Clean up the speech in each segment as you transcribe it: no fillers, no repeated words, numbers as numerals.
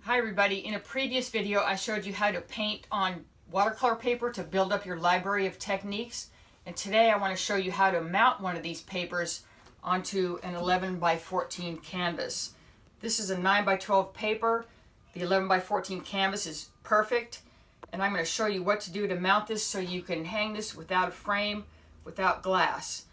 Hi everybody, in a previous video I showed you how to paint on watercolor paper to build up your library of techniques, and today I want to show you how to mount one of these papers onto an 11 by 14 canvas. This is a 9 by 12 paper. The 11 by 14 canvas is perfect, and I'm going to show you what to do to mount this so you can hang this without a frame, without glass.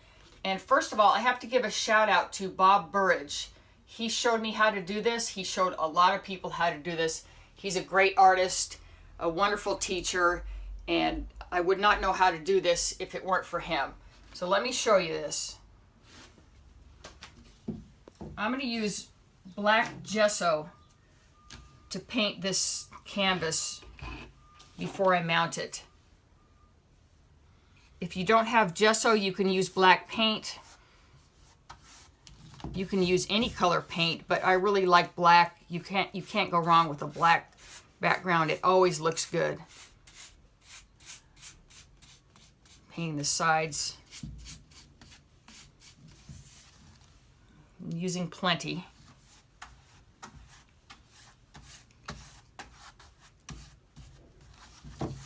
And first of all, I have to give a shout out to Bob Burridge. He showed me how to do this. He showed a lot of people how to do this. He's a great artist, a wonderful teacher, and I would not know how to do this if it weren't for him. So let me show you this. I'm going to use black gesso to paint this canvas before I mount it. If you don't have gesso, you can use black paint. You can use any color paint, but I really like black. You can't go wrong with a black background. It always looks good. Painting the sides. I'm using plenty.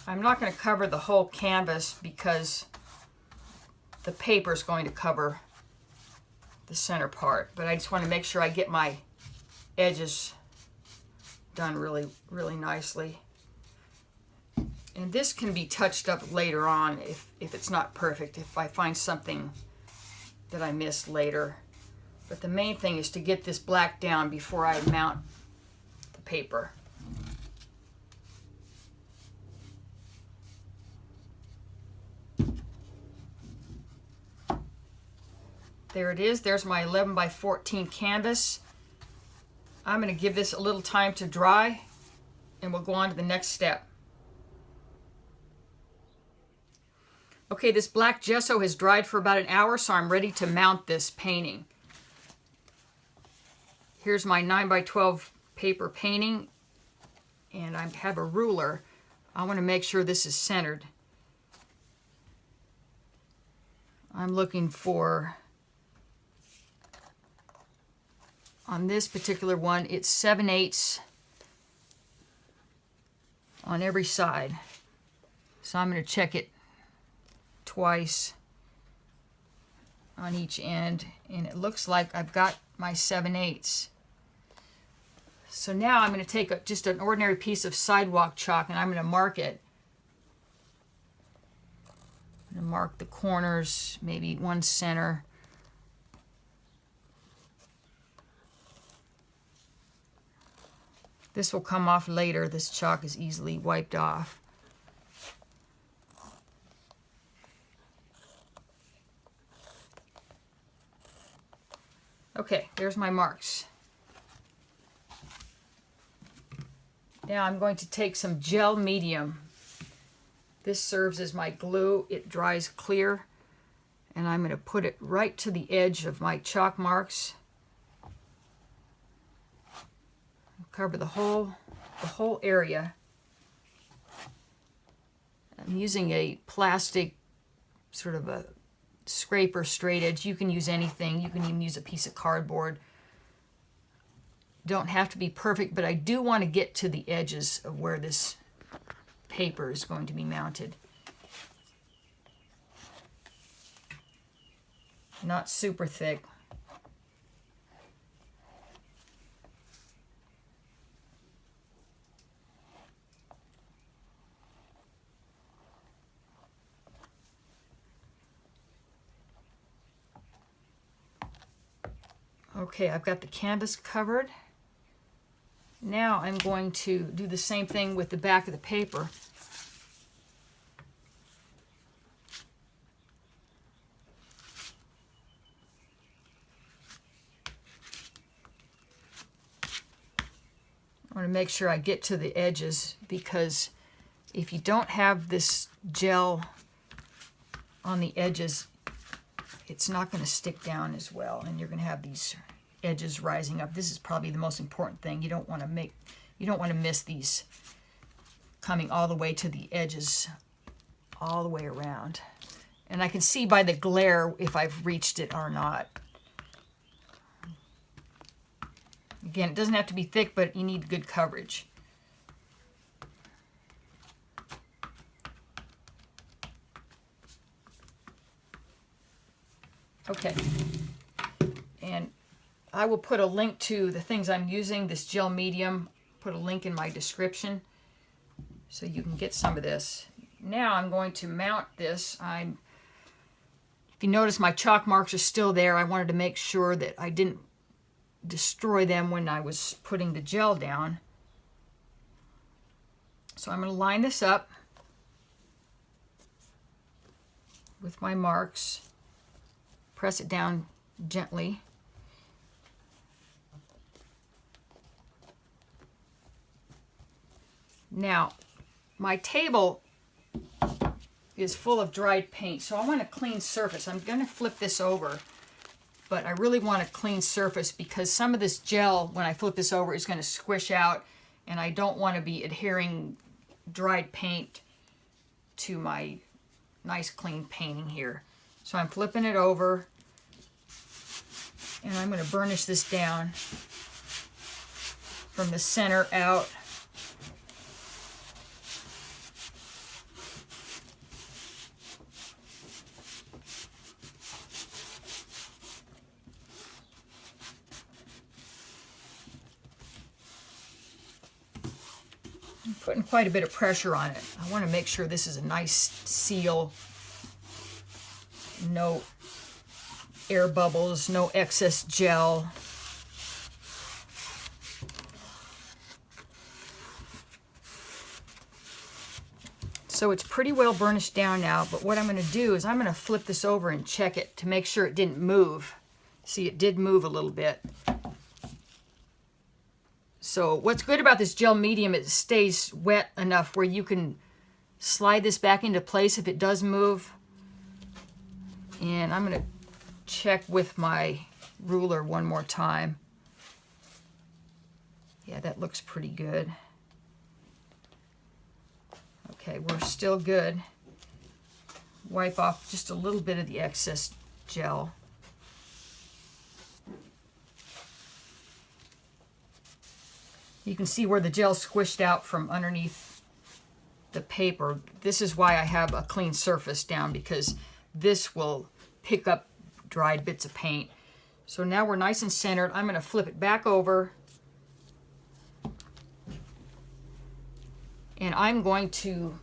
I'm not going to cover the whole canvas because the paper is going to cover the center part, but I just want to make sure I get my edges done really nicely. And this can be touched up later on if it's not perfect, if I find something that I missed later. But the main thing is to get this black down before I mount the paper. There it is. There's my 11 by 14 canvas. I'm going to give this a little time to dry, and we'll go on to the next step. Okay, this black gesso has dried for about an hour, so I'm ready to mount this painting. Here's my 9 by 12 paper painting, and I have a ruler. I want to make sure this is centered. I'm looking for, on this particular one, it's 7/8 on every side. So I'm going to check it twice on each end, and it looks like I've got my 7/8. So now I'm going to take just an ordinary piece of sidewalk chalk, and I'm going to mark it. I'm going to mark the corners, maybe one center. This will come off later. This chalk is easily wiped off. Okay, there's my marks. Now I'm going to take some gel medium. This serves as my glue. It dries clear, and I'm going to put it right to the edge of my chalk marks. Cover the whole area. I'm using a plastic, sort of a scraper straight edge. You can use anything. You can even use a piece of cardboard. Don't have to be perfect, but I do want to get to the edges of where this paper is going to be mounted. Not super thick. Okay, I've got the canvas covered. Now I'm going to do the same thing with the back of the paper. I want to make sure I get to the edges, because if you don't have this gel on the edges, it's not going to stick down as well, and you're going to have these edges rising up. This is probably the most important thing. You don't want to miss these coming all the way to the edges, all the way around. And I can see by the glare if I've reached it or not. Again, it doesn't have to be thick, but you need good coverage. Okay, and I will put a link to the things I'm using, this gel medium, put a link in my description so you can get some of this. Now I'm going to mount this. If you notice, my chalk marks are still there. I wanted to make sure that I didn't destroy them when I was putting the gel down. So I'm going to line this up with my marks. Press it down gently. Now, my table is full of dried paint, so I want a clean surface. I'm going to flip this over, but I really want a clean surface because some of this gel, when I flip this over, is going to squish out, and I don't want to be adhering dried paint to my nice clean painting here. So I'm flipping it over, and I'm going to burnish this down from the center out. I'm putting quite a bit of pressure on it. I want to make sure this is a nice seal. No air bubbles, no excess gel. So it's pretty well burnished down now, but what I'm going to do is I'm going to flip this over and check it to make sure it didn't move. See, it did move a little bit. So what's good about this gel medium, it stays wet enough where you can slide this back into place if it does move. And I'm going to check with my ruler one more time. Yeah, that looks pretty good. Okay, we're still good. Wipe off just a little bit of the excess gel. You can see where the gel squished out from underneath the paper. This is why I have a clean surface down, because this will pick up dried bits of paint. So now we're nice and centered. I'm going to flip it back over, and I'm going to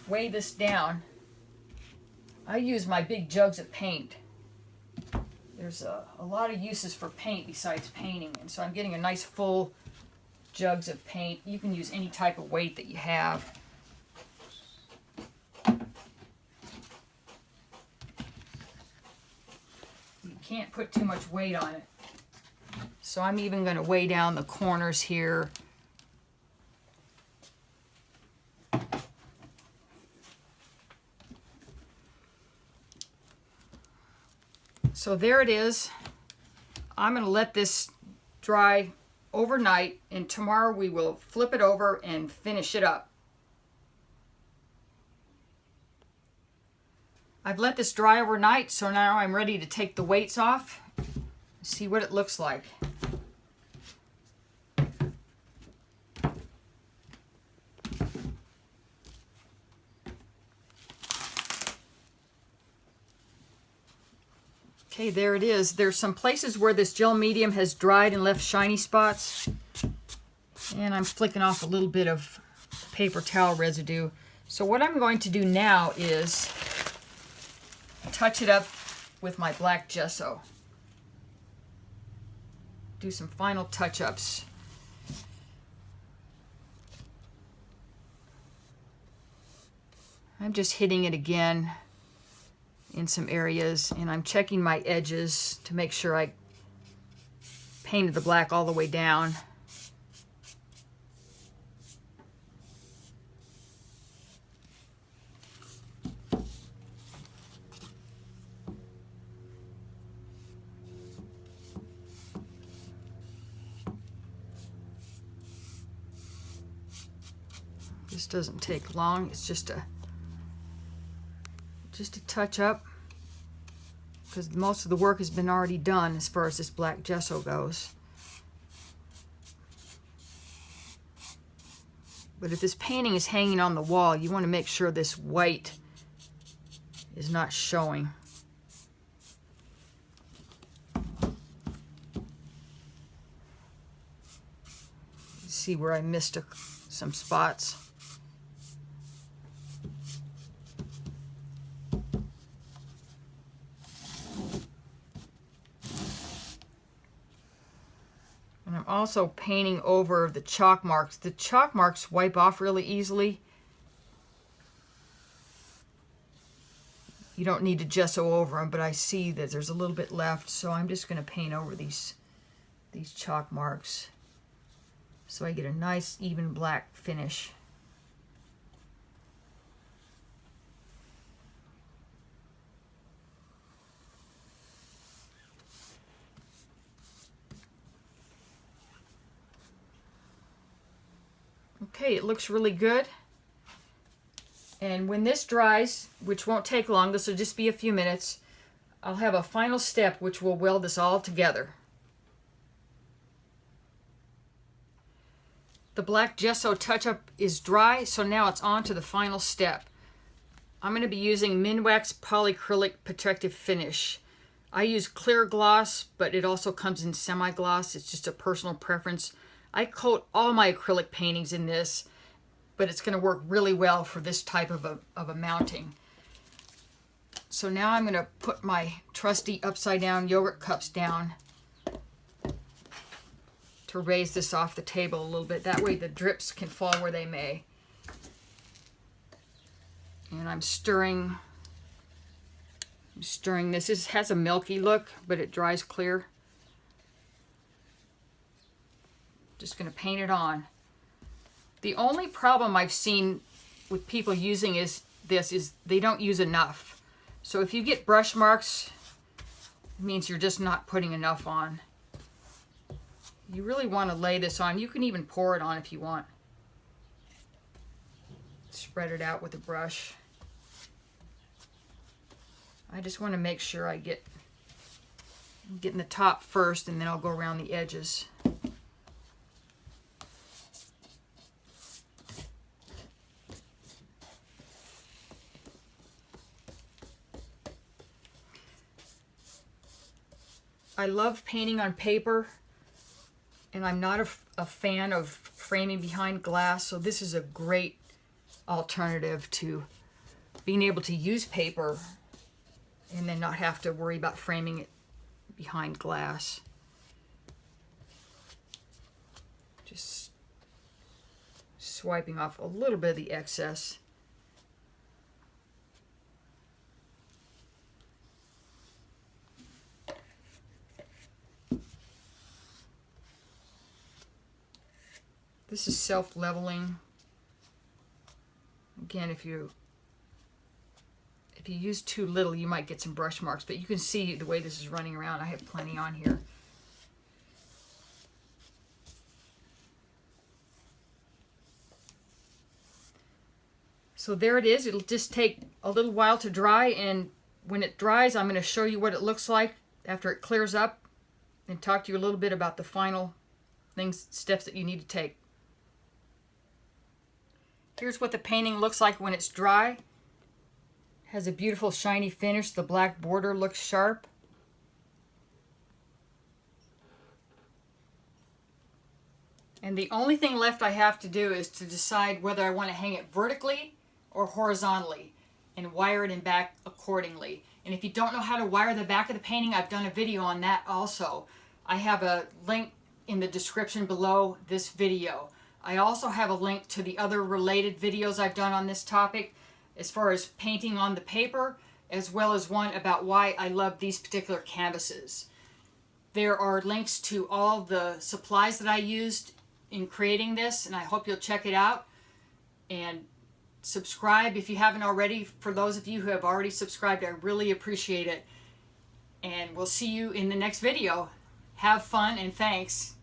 weigh this down. I use my big jugs of paint. There's a lot of uses for paint besides painting, and so I'm getting a nice full jugs of paint. You can use any type of weight that you have. You can't put too much weight on it. So I'm even going to weigh down the corners here. So there it is. I'm going to let this dry overnight, and tomorrow we will flip it over and finish it up. I've let this dry overnight, so now I'm ready to take the weights off, see what it looks like. Okay, there it is. There's some places where this gel medium has dried and left shiny spots. And I'm flicking off a little bit of paper towel residue. So what I'm going to do now is touch it up with my black gesso. Do some final touch-ups. I'm just hitting it again in some areas, and I'm checking my edges to make sure I painted the black all the way down. This doesn't take long. It's just a touch up, because most of the work has been already done as far as this black gesso goes. But if this painting is hanging on the wall, you want to make sure this white is not showing. See where I missed some spots. And I'm also painting over the chalk marks. The chalk marks wipe off really easily. You don't need to gesso over them, but I see that there's a little bit left, so I'm just going to paint over these chalk marks so I get a nice even black finish. Okay, it looks really good. And when this dries, which won't take long, this will just be a few minutes, I'll have a final step which will weld this all together. The black gesso touch-up is dry, so now it's on to the final step. I'm going to be using Minwax Polyacrylic Protective Finish. I use clear gloss, but it also comes in semi-gloss. It's just a personal preference. I coat all my acrylic paintings in this, but it's going to work really well for this type of a mounting. So now I'm going to put my trusty upside down yogurt cups down to raise this off the table a little bit. That way the drips can fall where they may. And I'm stirring this. This has a milky look, but it dries clear. Just going to paint it on. The only problem I've seen with people using this is they don't use enough. So if you get brush marks, it means you're just not putting enough on. You really want to lay this on. You can even pour it on if you want. Spread it out with a brush. I just want to make sure I get in the top first, and then I'll go around the edges. I love painting on paper, and I'm not a fan of framing behind glass, so this is a great alternative to being able to use paper and then not have to worry about framing it behind glass. Just swiping off a little bit of the excess. This is self-leveling. Again, if you use too little, you might get some brush marks, but you can see the way this is running around. I have plenty on here. So there it is. It'll just take a little while to dry, and when it dries, I'm going to show you what it looks like after it clears up and talk to you a little bit about the final steps that you need to take. Here's what the painting looks like when it's dry. It has a beautiful shiny finish. The black border looks sharp. And the only thing left I have to do is to decide whether I want to hang it vertically or horizontally and wire it in back accordingly. And if you don't know how to wire the back of the painting, I've done a video on that also. I have a link in the description below this video. I also have a link to the other related videos I've done on this topic as far as painting on the paper, as well as one about why I love these particular canvases. There are links to all the supplies that I used in creating this, and I hope you'll check it out. And subscribe if you haven't already. For those of you who have already subscribed, I really appreciate it. And we'll see you in the next video. Have fun, and thanks.